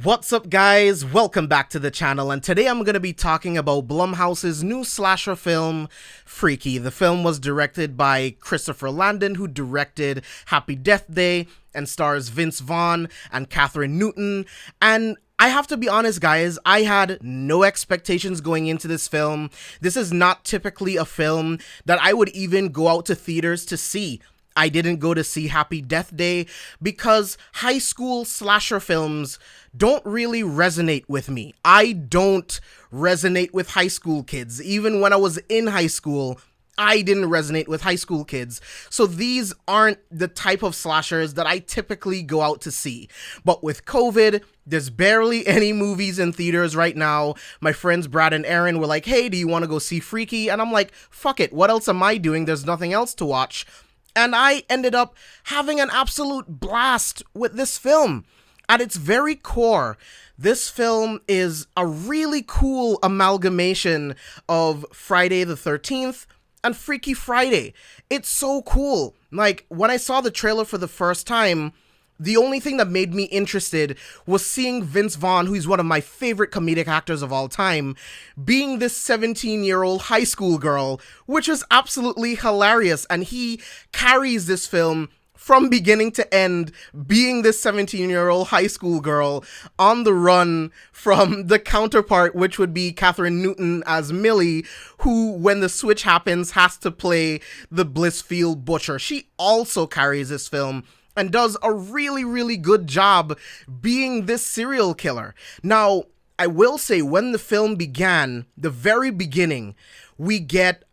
What's up guys, welcome back to the channel, and today I'm going to be talking about Blumhouse's new slasher film, Freaky. The film was directed by Christopher Landon, who directed Happy Death Day, and stars Vince Vaughn and Kathryn Newton, and I have to be honest guys, I had no expectations going into this film. This is not typically a film that I would even go out to theaters to see. I didn't go to see Happy Death Day because high school slasher films don't really resonate with me. I don't resonate with high school kids. Even when I was in high school, I didn't resonate with high school kids. So these aren't the type of slashers that I typically go out to see. But with COVID, there's barely any movies in theaters right now. My friends Brad and Aaron were like, hey, do you want to go see Freaky? And I'm like, fuck it, what else am I doing? There's nothing else to watch. And I ended up having an absolute blast with this film. At its very core, this film is a really cool amalgamation of Friday the 13th and Freaky Friday. It's so cool. Like, when I saw the trailer for the first time, the only thing that made me interested was seeing Vince Vaughn, who's one of my favorite comedic actors of all time, being this 17-year-old high school girl, which is absolutely hilarious. And he carries this film from beginning to end, being this 17-year-old high school girl on the run from the counterpart, which would be Kathryn Newton as Millie, who, when the switch happens, has to play the Blissfield Butcher. She also carries this film and does a really good job being this serial killer. Now, I will say, when the film began, the very beginning, we get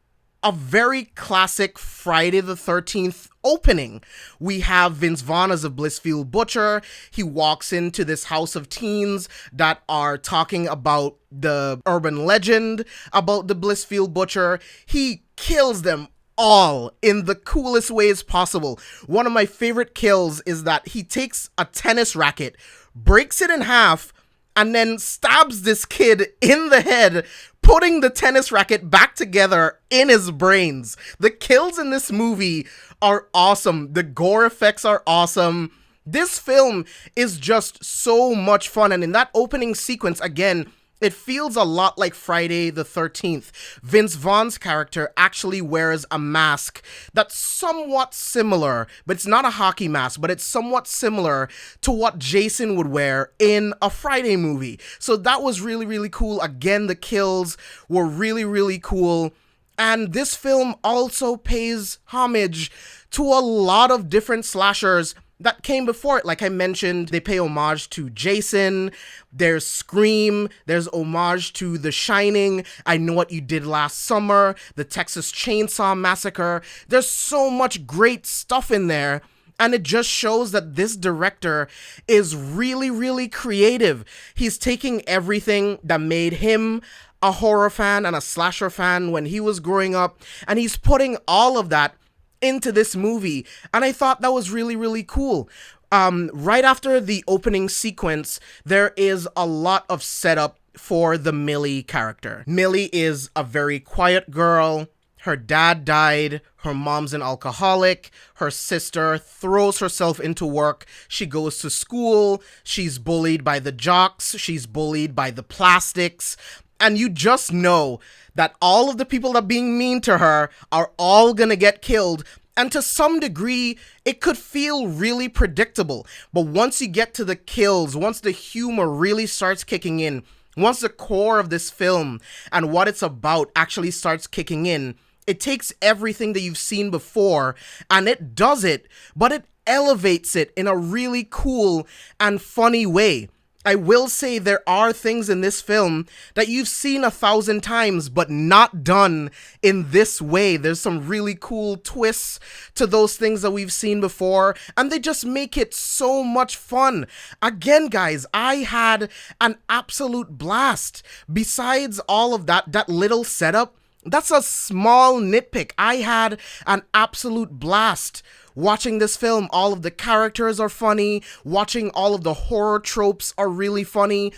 a very classic Friday the 13th opening. We have Vince Vaughn as a Blissfield Butcher. He walks into this house of teens that are talking about the urban legend about the Blissfield Butcher. He kills them all in the coolest ways possible. One of my favorite kills is that he takes a tennis racket, breaks it in half, and then stabs this kid in the head, putting the tennis racket back together in his brains. The kills in this movie are awesome. The gore effects are awesome. This film is just so much fun, and in that opening sequence, again, it feels a lot like Friday the 13th. Vince Vaughn's character actually wears a mask that's somewhat similar, but it's not a hockey mask, but it's somewhat similar to what Jason would wear in a Friday movie. So that was really cool. Again, the kills were really cool. And this film also pays homage to a lot of different slashers that came before it. Like I mentioned, they pay homage to Jason, there's Scream, there's homage to The Shining, I Know What You Did Last Summer, the Texas Chainsaw Massacre. There's so much great stuff in there, and it just shows that this director is really creative. He's taking everything that made him a horror fan and a slasher fan when he was growing up, and he's putting all of that into this movie, and I thought that was really cool. Right after the opening sequence, there is a lot of setup for the Millie character. Millie is a very quiet girl. Her dad died, her mom's an alcoholic, her sister throws herself into work, she goes to school, she's bullied by the jocks, she's bullied by the plastics, and you just know that all of the people that are being mean to her are all gonna get killed. And to some degree, it could feel really predictable. But once you get to the kills, once the humor really starts kicking in, once the core of this film and what it's about actually starts kicking in, it takes everything that you've seen before and it does it, but it elevates it in a really cool and funny way. I will say there are things in this film that you've seen 1,000 times, but not done in this way. There's some really cool twists to those things that we've seen before, and they just make it so much fun. Again, guys, I had an absolute blast. Besides all of that little setup, that's a small nitpick. I had an absolute blast watching this film. All of the characters are funny. Watching all of the horror tropes are really funny.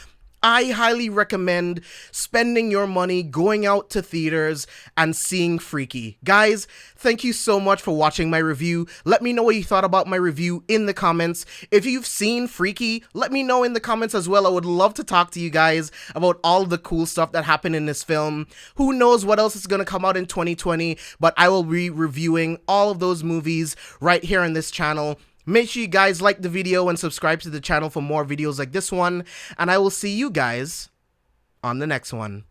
I highly recommend spending your money going out to theaters and seeing Freaky. Guys, thank you so much for watching my review. Let me know what you thought about my review in the comments. If you've seen Freaky, let me know in the comments as well. I would love to talk to you guys about all the cool stuff that happened in this film. Who knows what else is going to come out in 2020, but I will be reviewing all of those movies right here on this channel. Make sure you guys like the video and subscribe to the channel for more videos like this one, and I will see you guys on the next one.